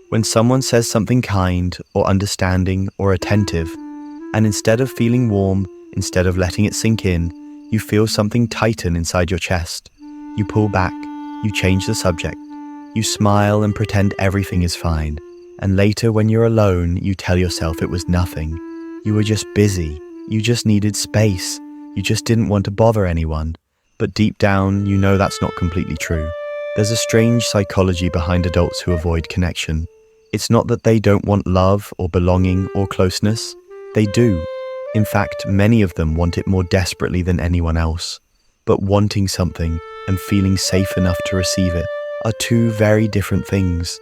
When someone says something kind or understanding or attentive, and instead of feeling warm, instead of letting it sink in, you feel something tighten inside your chest. You pull back, you change the subject, you smile and pretend everything is fine. And later when you're alone, you tell yourself it was nothing. You were just busy, you just needed space, you just didn't want to bother anyone. But deep down, you know that's not completely true. There's a strange psychology behind adults who avoid connection. It's not that they don't want love or belonging or closeness. They do. In fact, many of them want it more desperately than anyone else. But wanting something and feeling safe enough to receive it are two very different things.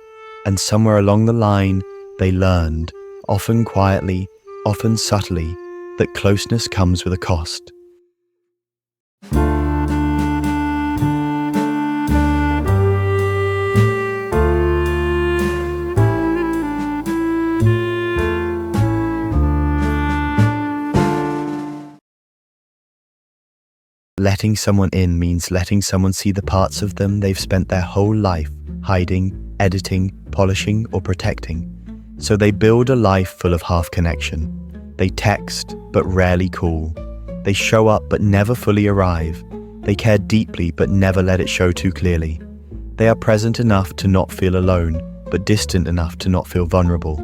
And somewhere along the line, they learned, often quietly, often subtly, that closeness comes with a cost. Letting someone in means letting someone see the parts of them they've spent their whole life hiding, editing, polishing, or protecting. So they build a life full of half connection. They text, but rarely call. They show up, but never fully arrive. They care deeply, but never let it show too clearly. They are present enough to not feel alone, but distant enough to not feel vulnerable.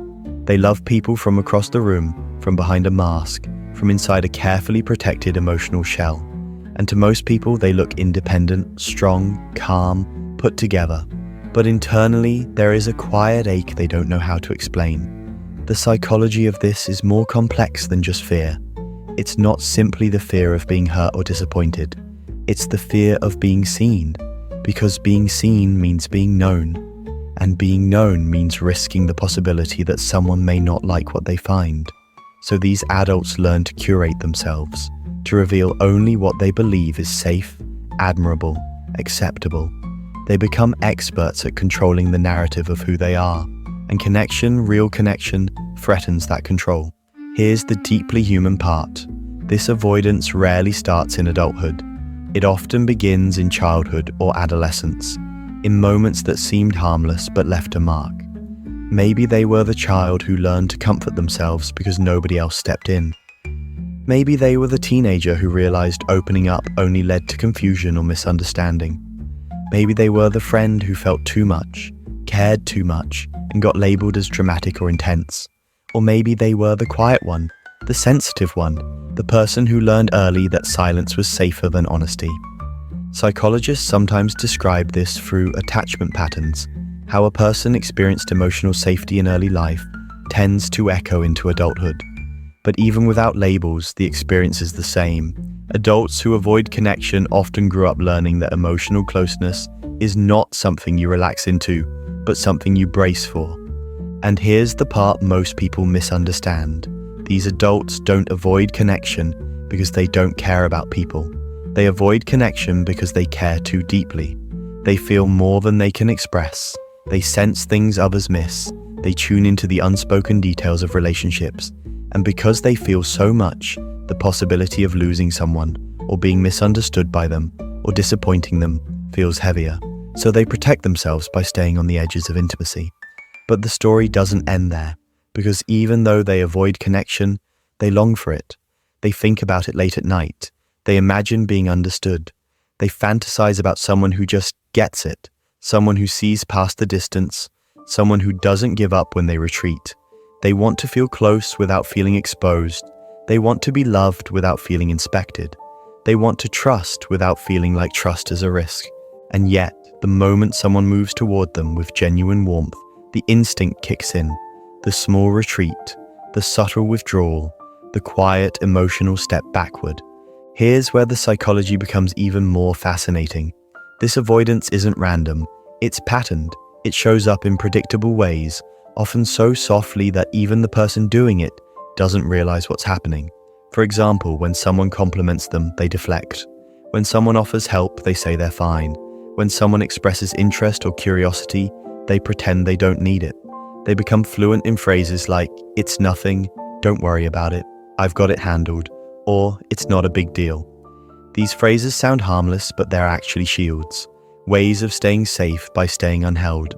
They love people from across the room, from behind a mask, from inside a carefully protected emotional shell. And to most people, they look independent, strong, calm, put together. But internally, there is a quiet ache they don't know how to explain. The psychology of this is more complex than just fear. It's not simply the fear of being hurt or disappointed. It's the fear of being seen, because being seen means being known. And being known means risking the possibility that someone may not like what they find. So these adults learn to curate themselves, to reveal only what they believe is safe, admirable, acceptable. They become experts at controlling the narrative of who they are, and connection, real connection, threatens that control. Here's the deeply human part. This avoidance rarely starts in adulthood. It often begins in childhood or adolescence, in moments that seemed harmless but left a mark. Maybe they were the child who learned to comfort themselves because nobody else stepped in. Maybe they were the teenager who realized opening up only led to confusion or misunderstanding. Maybe they were the friend who felt too much, cared too much, and got labeled as dramatic or intense. Or maybe they were the quiet one, the sensitive one, the person who learned early that silence was safer than honesty. Psychologists sometimes describe this through attachment patterns. How a person experienced emotional safety in early life tends to echo into adulthood. But even without labels, the experience is the same. Adults who avoid connection often grew up learning that emotional closeness is not something you relax into, but something you brace for. And here's the part most people misunderstand. These adults don't avoid connection because they don't care about people. They avoid connection because they care too deeply. They feel more than they can express. They sense things others miss. They tune into the unspoken details of relationships. And because they feel so much, the possibility of losing someone, or being misunderstood by them, or disappointing them, feels heavier. So they protect themselves by staying on the edges of intimacy. But the story doesn't end there, because even though they avoid connection, they long for it. They think about it late at night. They imagine being understood. They fantasize about someone who just gets it, someone who sees past the distance, someone who doesn't give up when they retreat. They want to feel close without feeling exposed. They want to be loved without feeling inspected. They want to trust without feeling like trust is a risk. And yet, the moment someone moves toward them with genuine warmth, the instinct kicks in. The small retreat, the subtle withdrawal, the quiet emotional step backward. Here's where the psychology becomes even more fascinating. This avoidance isn't random. It's patterned. It shows up in predictable ways, often so softly that even the person doing it doesn't realize what's happening. For example, when someone compliments them, they deflect. When someone offers help, they say they're fine. When someone expresses interest or curiosity, they pretend they don't need it. They become fluent in phrases like, "It's nothing," "Don't worry about it," "I've got it handled," or "It's not a big deal." These phrases sound harmless, but they're actually shields, ways of staying safe by staying unheld.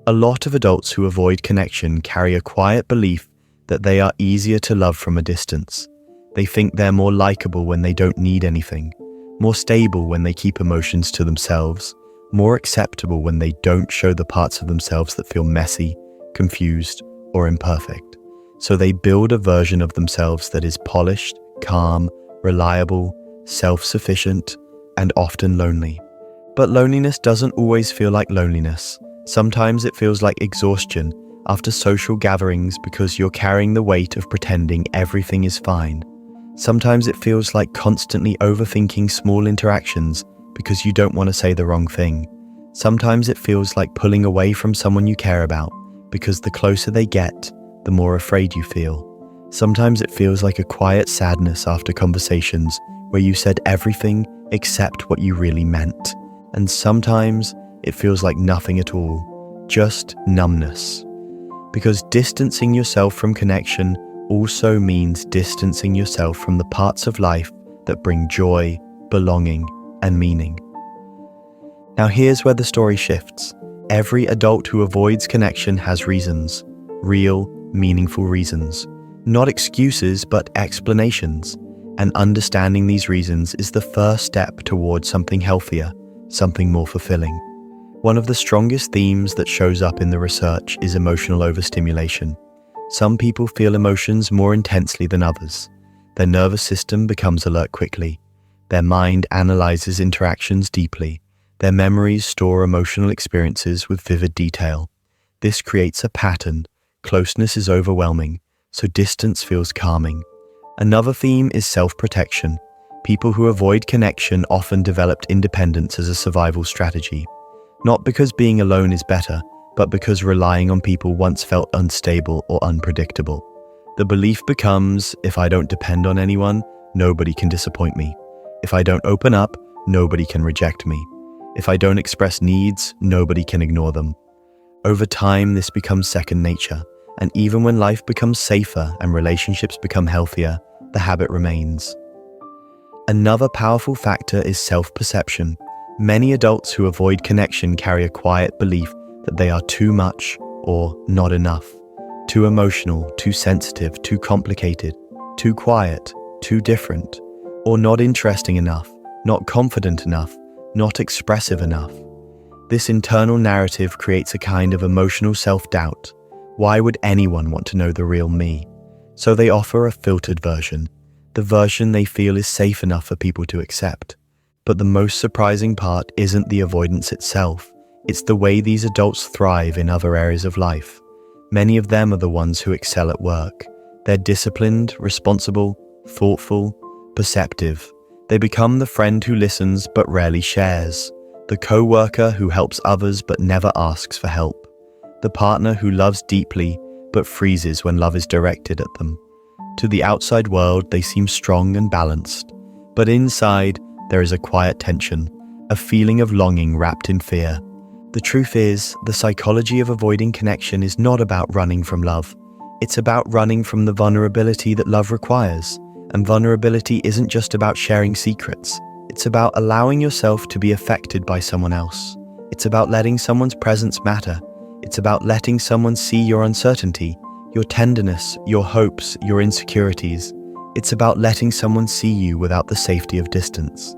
A lot of adults who avoid connection carry a quiet belief that they are easier to love from a distance. They think they're more likable when they don't need anything, more stable when they keep emotions to themselves, more acceptable when they don't show the parts of themselves that feel messy, confused, or imperfect. So they build a version of themselves that is polished, calm, reliable, self-sufficient, and often lonely. But loneliness doesn't always feel like loneliness. Sometimes it feels like exhaustion after social gatherings because you're carrying the weight of pretending everything is fine. Sometimes it feels like constantly overthinking small interactions because you don't want to say the wrong thing. Sometimes it feels like pulling away from someone you care about because the closer they get, the more afraid you feel. Sometimes it feels like a quiet sadness after conversations where you said everything except what you really meant. And sometimes it feels like nothing at all, just numbness. Because distancing yourself from connection also means distancing yourself from the parts of life that bring joy, belonging, and meaning. Now here's where the story shifts. Every adult who avoids connection has reasons, real, meaningful reasons. Not excuses, but explanations. And understanding these reasons is the first step towards something healthier, something more fulfilling. One of the strongest themes that shows up in the research is emotional overstimulation. Some people feel emotions more intensely than others. Their nervous system becomes alert quickly. Their mind analyzes interactions deeply. Their memories store emotional experiences with vivid detail. This creates a pattern. Closeness is overwhelming, so distance feels calming. Another theme is self-protection. People who avoid connection often developed independence as a survival strategy. Not because being alone is better, but because relying on people once felt unstable or unpredictable. The belief becomes, if I don't depend on anyone, nobody can disappoint me. If I don't open up, nobody can reject me. If I don't express needs, nobody can ignore them. Over time, this becomes second nature, and even when life becomes safer and relationships become healthier, the habit remains. Another powerful factor is self-perception. Many adults who avoid connection carry a quiet belief that they are too much or not enough, too emotional, too sensitive, too complicated, too quiet, too different, or not interesting enough, not confident enough, not expressive enough. This internal narrative creates a kind of emotional self-doubt. Why would anyone want to know the real me? So they offer a filtered version, the version they feel is safe enough for people to accept. But the most surprising part isn't the avoidance itself. It's the way these adults thrive in other areas of life. Many of them are the ones who excel at work. They're disciplined, responsible, thoughtful, perceptive. They become the friend who listens but rarely shares, the co-worker who helps others but never asks for help, the partner who loves deeply but freezes when love is directed at them. To the outside world, they seem strong and balanced, but inside, there is a quiet tension, a feeling of longing wrapped in fear. The truth is, the psychology of avoiding connection is not about running from love. It's about running from the vulnerability that love requires. And vulnerability isn't just about sharing secrets. It's about allowing yourself to be affected by someone else. It's about letting someone's presence matter. It's about letting someone see your uncertainty, your tenderness, your hopes, your insecurities. It's about letting someone see you without the safety of distance.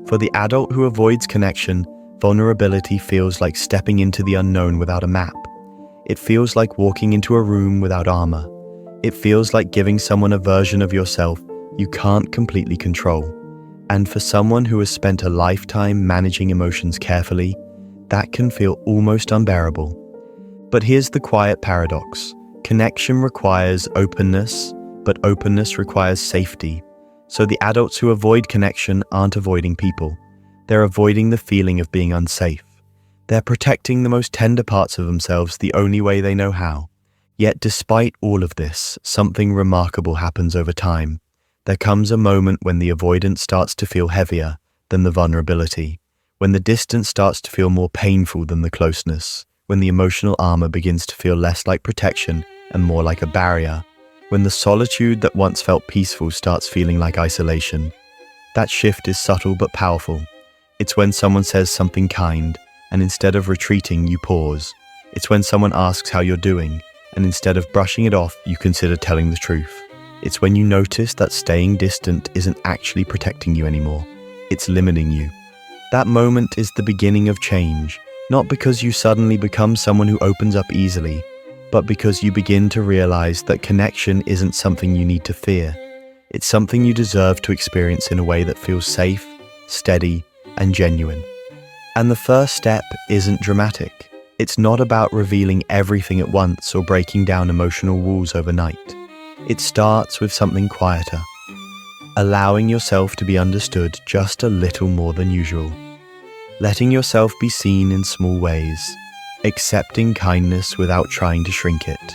For the adult who avoids connection, vulnerability feels like stepping into the unknown without a map. It feels like walking into a room without armor. It feels like giving someone a version of yourself you can't completely control. And for someone who has spent a lifetime managing emotions carefully, that can feel almost unbearable. But here's the quiet paradox. Connection requires openness, but openness requires safety. So the adults who avoid connection aren't avoiding people. They're avoiding the feeling of being unsafe. They're protecting the most tender parts of themselves the only way they know how. Yet despite all of this, something remarkable happens over time. There comes a moment when the avoidance starts to feel heavier than the vulnerability, when the distance starts to feel more painful than the closeness, when the emotional armor begins to feel less like protection and more like a barrier, when the solitude that once felt peaceful starts feeling like isolation. That shift is subtle but powerful. It's when someone says something kind, and instead of retreating, you pause. It's when someone asks how you're doing, and instead of brushing it off, you consider telling the truth. It's when you notice that staying distant isn't actually protecting you anymore. It's limiting you. That moment is the beginning of change, not because you suddenly become someone who opens up easily, but because you begin to realize that connection isn't something you need to fear. It's something you deserve to experience in a way that feels safe, steady, and genuine. And the first step isn't dramatic. It's not about revealing everything at once or breaking down emotional walls overnight. It starts with something quieter, allowing yourself to be understood just a little more than usual. Letting yourself be seen in small ways, accepting kindness without trying to shrink it,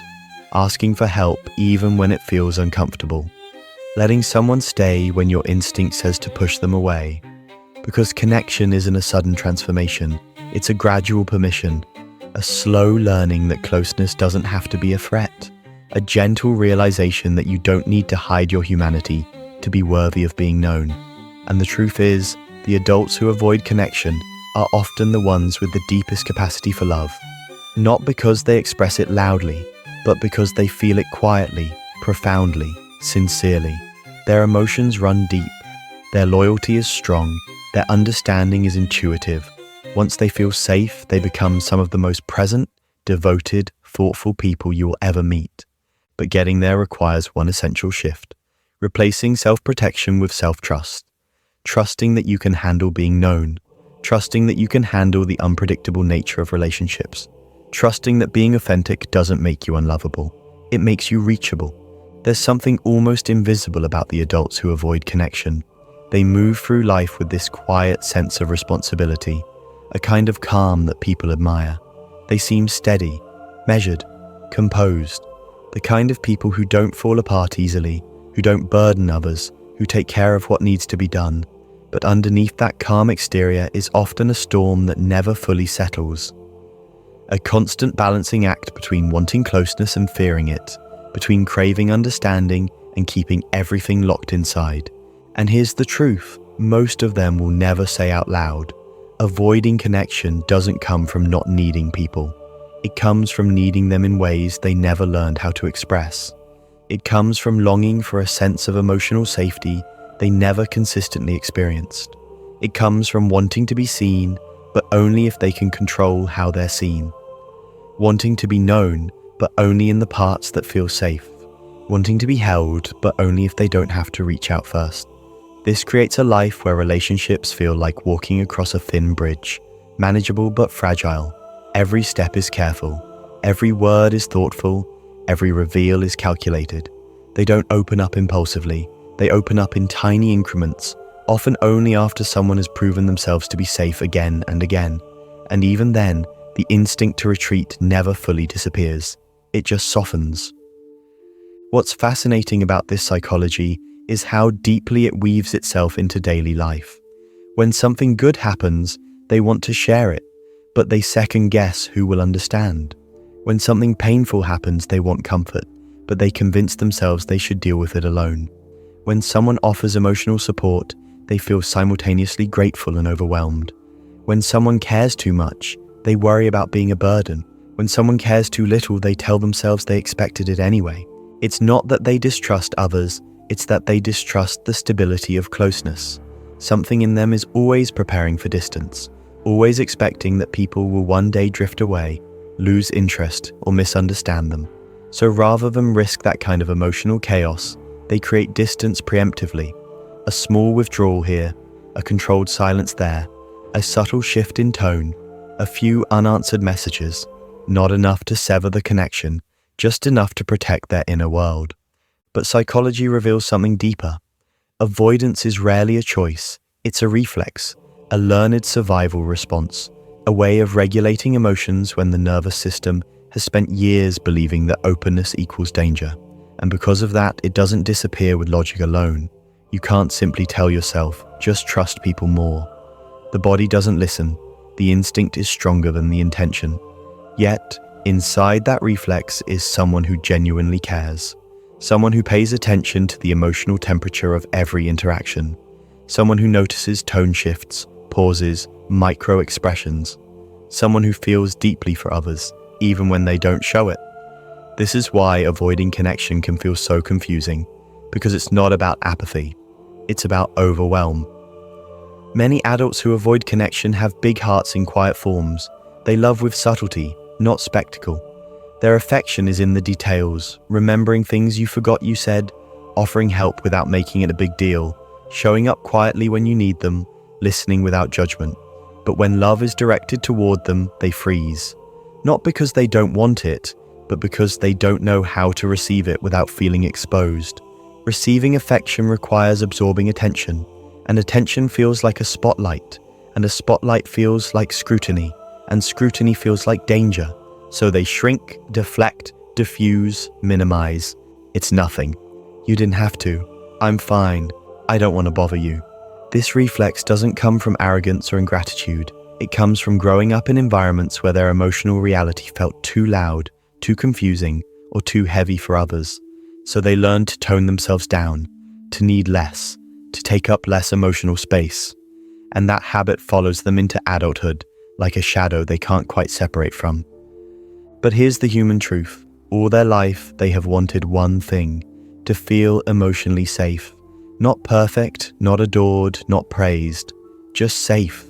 asking for help even when it feels uncomfortable, letting someone stay when your instinct says to push them away. Because connection isn't a sudden transformation, it's a gradual permission, a slow learning that closeness doesn't have to be a threat, a gentle realization that you don't need to hide your humanity to be worthy of being known. And the truth is, the adults who avoid connection are often the ones with the deepest capacity for love, not because they express it loudly, but because they feel it quietly, profoundly, sincerely. Their emotions run deep, their loyalty is strong, their understanding is intuitive. Once they feel safe, they become some of the most present, devoted, thoughtful people you will ever meet. But getting there requires one essential shift, replacing self-protection with self-trust, trusting that you can handle being known, trusting that you can handle the unpredictable nature of relationships, trusting that being authentic doesn't make you unlovable, it makes you reachable. There's something almost invisible about the adults who avoid connection. They move through life with this quiet sense of responsibility, a kind of calm that people admire. They seem steady, measured, composed, the kind of people who don't fall apart easily, who don't burden others, who take care of what needs to be done. But underneath that calm exterior is often a storm that never fully settles. A constant balancing act between wanting closeness and fearing it, between craving understanding and keeping everything locked inside. And here's the truth, most of them will never say out loud. Avoiding connection doesn't come from not needing people. It comes from needing them in ways they never learned how to express. It comes from longing for a sense of emotional safety they never consistently experienced. It comes from wanting to be seen, but only if they can control how they're seen. Wanting to be known, but only in the parts that feel safe. Wanting to be held, but only if they don't have to reach out first. This creates a life where relationships feel like walking across a thin bridge, manageable but fragile. Every step is careful, every word is thoughtful, every reveal is calculated. They don't open up impulsively, they open up in tiny increments, often only after someone has proven themselves to be safe again and again. And even then, the instinct to retreat never fully disappears, it just softens. What's fascinating about this psychology is how deeply it weaves itself into daily life. When something good happens, they want to share it, but they second guess who will understand. When something painful happens, they want comfort, but they convince themselves they should deal with it alone. When someone offers emotional support, they feel simultaneously grateful and overwhelmed. When someone cares too much, they worry about being a burden. When someone cares too little, they tell themselves they expected it anyway. It's not that they distrust others, it's that they distrust the stability of closeness. Something in them is always preparing for distance, always expecting that people will one day drift away, lose interest, or misunderstand them. So rather than risk that kind of emotional chaos, they create distance preemptively. A small withdrawal here, a controlled silence there, a subtle shift in tone, a few unanswered messages, not enough to sever the connection, just enough to protect their inner world. But psychology reveals something deeper. Avoidance is rarely a choice, it's a reflex, a learned survival response, a way of regulating emotions when the nervous system has spent years believing that openness equals danger. And because of that, it doesn't disappear with logic alone. You can't simply tell yourself, just trust people more. The body doesn't listen. The instinct is stronger than the intention. Yet, inside that reflex is someone who genuinely cares. Someone who pays attention to the emotional temperature of every interaction. Someone who notices tone shifts, pauses, micro expressions. Someone who feels deeply for others, even when they don't show it. This is why avoiding connection can feel so confusing, because it's not about apathy, it's about overwhelm. Many adults who avoid connection have big hearts in quiet forms. They love with subtlety, not spectacle. Their affection is in the details, remembering things you forgot you said, offering help without making it a big deal, showing up quietly when you need them, listening without judgment. But when love is directed toward them, they freeze. Not because they don't want it, but because they don't know how to receive it without feeling exposed. Receiving affection requires absorbing attention, and attention feels like a spotlight, and a spotlight feels like scrutiny, and scrutiny feels like danger. So they shrink, deflect, diffuse, minimize. It's nothing. You didn't have to. I'm fine. I don't want to bother you. This reflex doesn't come from arrogance or ingratitude. It comes from growing up in environments where their emotional reality felt too loud, too confusing, or too heavy for others. So they learn to tone themselves down, to need less, to take up less emotional space. And that habit follows them into adulthood, like a shadow they can't quite separate from. But here's the human truth. All their life, they have wanted one thing: to feel emotionally safe. Not perfect, not adored, not praised. Just safe.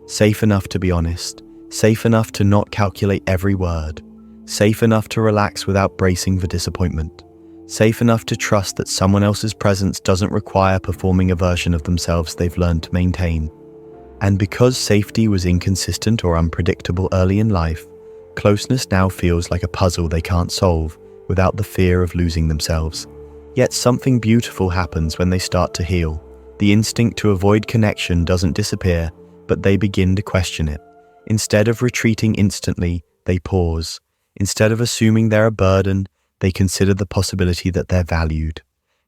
Safe enough to be honest. Safe enough to not calculate every word. Safe enough to relax without bracing for disappointment. Safe enough to trust that someone else's presence doesn't require performing a version of themselves they've learned to maintain. And because safety was inconsistent or unpredictable early in life, closeness now feels like a puzzle they can't solve without the fear of losing themselves. Yet something beautiful happens when they start to heal. The instinct to avoid connection doesn't disappear, but they begin to question it. Instead of retreating instantly, they pause. Instead of assuming they're a burden, they consider the possibility that they're valued.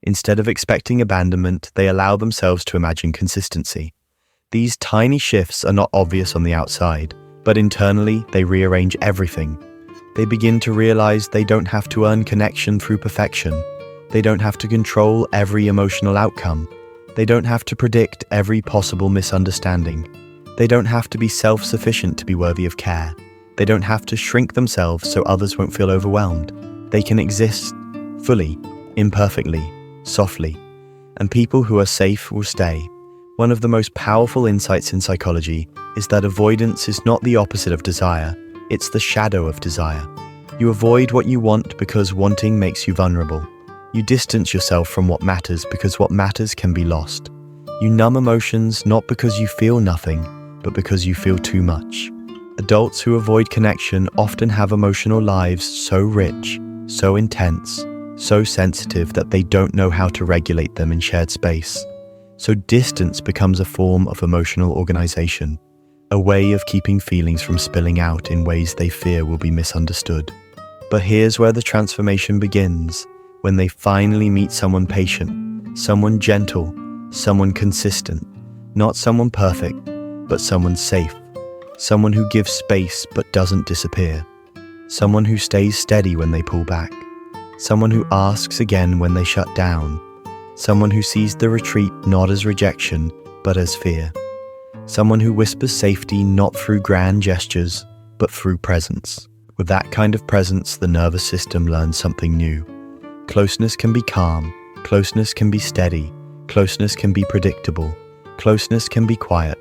Instead of expecting abandonment, they allow themselves to imagine consistency. These tiny shifts are not obvious on the outside, but internally they rearrange everything. They begin to realize they don't have to earn connection through perfection. They don't have to control every emotional outcome. They don't have to predict every possible misunderstanding. They don't have to be self-sufficient to be worthy of care. They don't have to shrink themselves so others won't feel overwhelmed. They can exist fully, imperfectly, softly. And people who are safe will stay. One of the most powerful insights in psychology is that avoidance is not the opposite of desire. It's the shadow of desire. You avoid what you want because wanting makes you vulnerable. You distance yourself from what matters because what matters can be lost. You numb emotions not because you feel nothing, but because you feel too much. Adults who avoid connection often have emotional lives so rich, so intense, so sensitive that they don't know how to regulate them in shared space. So distance becomes a form of emotional organization, a way of keeping feelings from spilling out in ways they fear will be misunderstood. But here's where the transformation begins, when they finally meet someone patient, someone gentle, someone consistent, not someone perfect, but someone safe. Someone who gives space but doesn't disappear. Someone who stays steady when they pull back. Someone who asks again when they shut down. Someone who sees the retreat not as rejection, but as fear. Someone who whispers safety not through grand gestures, but through presence. With that kind of presence, the nervous system learns something new. Closeness can be calm. Closeness can be steady. Closeness can be predictable. Closeness can be quiet.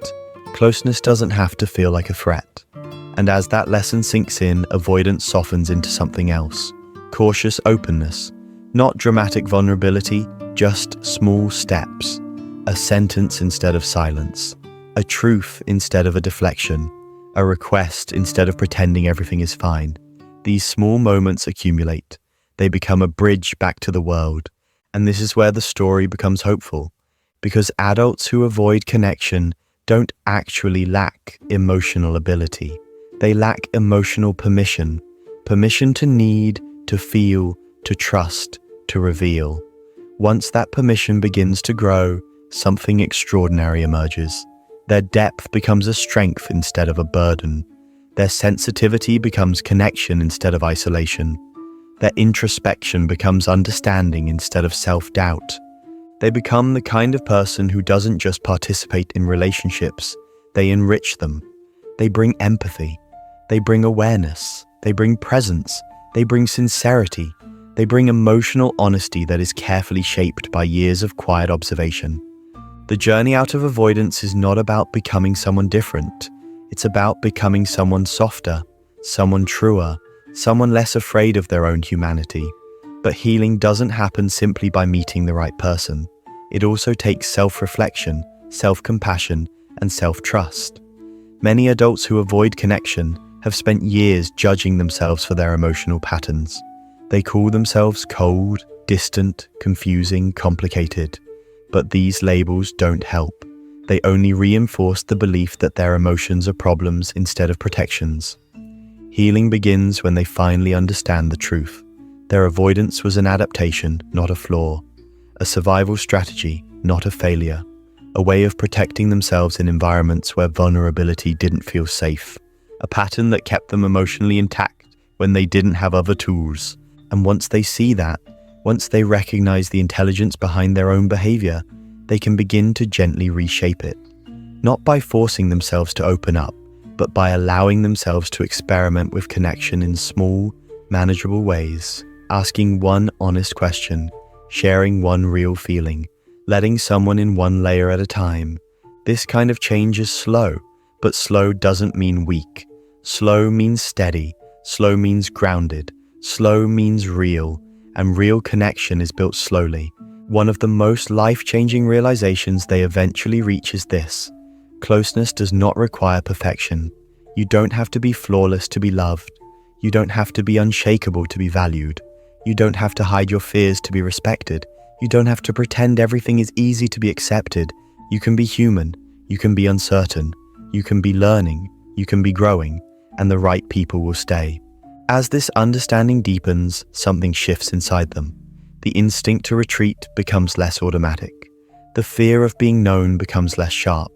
Closeness doesn't have to feel like a threat. And as that lesson sinks in, avoidance softens into something else. Cautious openness. Not dramatic vulnerability, just small steps. A sentence instead of silence. A truth instead of a deflection. A request instead of pretending everything is fine. These small moments accumulate. They become a bridge back to the world. And this is where the story becomes hopeful. Because adults who avoid connection don't actually lack emotional ability. They lack emotional permission. Permission to need, to feel, to trust, to reveal. Once that permission begins to grow, something extraordinary emerges. Their depth becomes a strength instead of a burden. Their sensitivity becomes connection instead of isolation. Their introspection becomes understanding instead of self-doubt. They become the kind of person who doesn't just participate in relationships, they enrich them. They bring empathy. They bring awareness. They bring presence. They bring sincerity. They bring emotional honesty that is carefully shaped by years of quiet observation. The journey out of avoidance is not about becoming someone different. It's about becoming someone softer, someone truer, someone less afraid of their own humanity. But healing doesn't happen simply by meeting the right person. It also takes self-reflection, self-compassion, and self-trust. Many adults who avoid connection have spent years judging themselves for their emotional patterns. They call themselves cold, distant, confusing, complicated. But these labels don't help. They only reinforce the belief that their emotions are problems instead of protections. Healing begins when they finally understand the truth. Their avoidance was an adaptation, not a flaw. A survival strategy, not a failure. A way of protecting themselves in environments where vulnerability didn't feel safe. A pattern that kept them emotionally intact when they didn't have other tools. And once they see that, once they recognize the intelligence behind their own behavior, they can begin to gently reshape it. Not by forcing themselves to open up, but by allowing themselves to experiment with connection in small, manageable ways. Asking one honest question, sharing one real feeling, letting someone in one layer at a time. This kind of change is slow, but slow doesn't mean weak. Slow means steady, slow means grounded, slow means real, and real connection is built slowly. One of the most life-changing realizations they eventually reach is this: closeness does not require perfection. You don't have to be flawless to be loved. You don't have to be unshakable to be valued. You don't have to hide your fears to be respected. You don't have to pretend everything is easy to be accepted. You can be human. You can be uncertain. You can be learning. You can be growing. And the right people will stay. As this understanding deepens, something shifts inside them. The instinct to retreat becomes less automatic. The fear of being known becomes less sharp.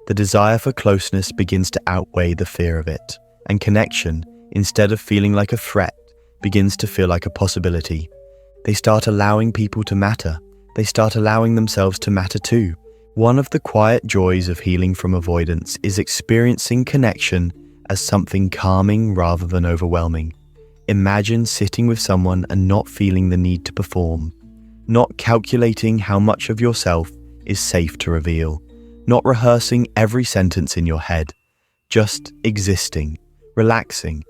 The desire for closeness begins to outweigh the fear of it. And connection, instead of feeling like a threat, begins to feel like a possibility. They start allowing people to matter. They start allowing themselves to matter too. One of the quiet joys of healing from avoidance is experiencing connection as something calming rather than overwhelming. Imagine sitting with someone and not feeling the need to perform, not calculating how much of yourself is safe to reveal, not rehearsing every sentence in your head, just existing, relaxing,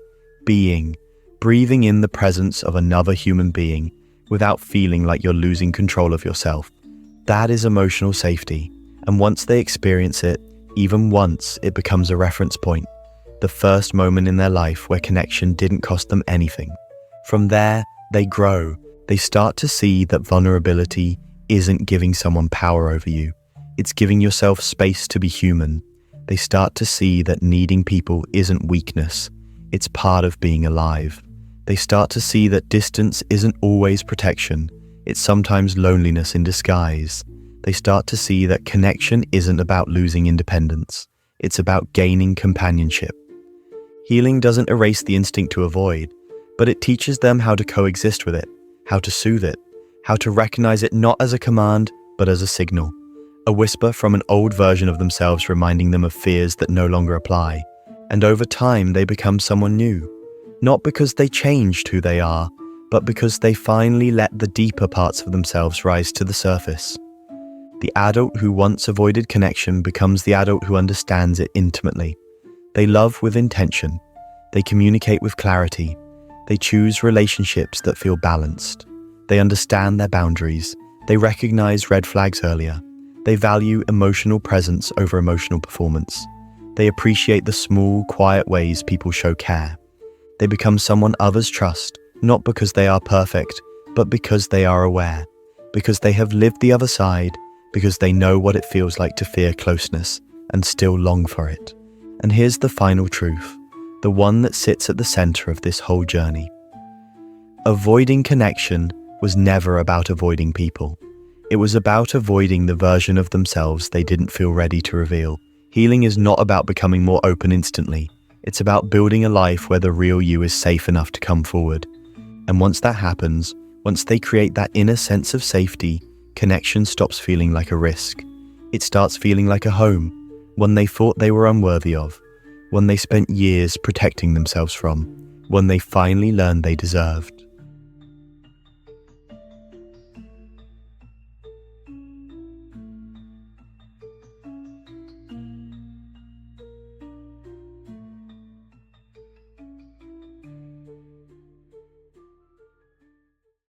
being, breathing in the presence of another human being without feeling like you're losing control of yourself. That is emotional safety, and once they experience it, even once, it becomes a reference point. The first moment in their life where connection didn't cost them anything. From there, they grow. They start to see that vulnerability isn't giving someone power over you. It's giving yourself space to be human. They start to see that needing people isn't weakness. It's part of being alive. They start to see that distance isn't always protection. It's sometimes loneliness in disguise. They start to see that connection isn't about losing independence. It's about gaining companionship. Healing doesn't erase the instinct to avoid, but it teaches them how to coexist with it, how to soothe it, how to recognize it not as a command, but as a signal. A whisper from an old version of themselves reminding them of fears that no longer apply. And over time, they become someone new. Not because they changed who they are, but because they finally let the deeper parts of themselves rise to the surface. The adult who once avoided connection becomes the adult who understands it intimately. They love with intention. They communicate with clarity. They choose relationships that feel balanced. They understand their boundaries. They recognize red flags earlier. They value emotional presence over emotional performance. They appreciate the small, quiet ways people show care. They become someone others trust, not because they are perfect, but because they are aware, because they have lived the other side, because they know what it feels like to fear closeness and still long for it. And here's the final truth, the one that sits at the center of this whole journey. Avoiding connection was never about avoiding people. It was about avoiding the version of themselves they didn't feel ready to reveal. Healing is not about becoming more open instantly. It's about building a life where the real you is safe enough to come forward. And once that happens, once they create that inner sense of safety, connection stops feeling like a risk. It starts feeling like a home, one they thought they were unworthy of, one they spent years protecting themselves from. one they finally learned they deserved.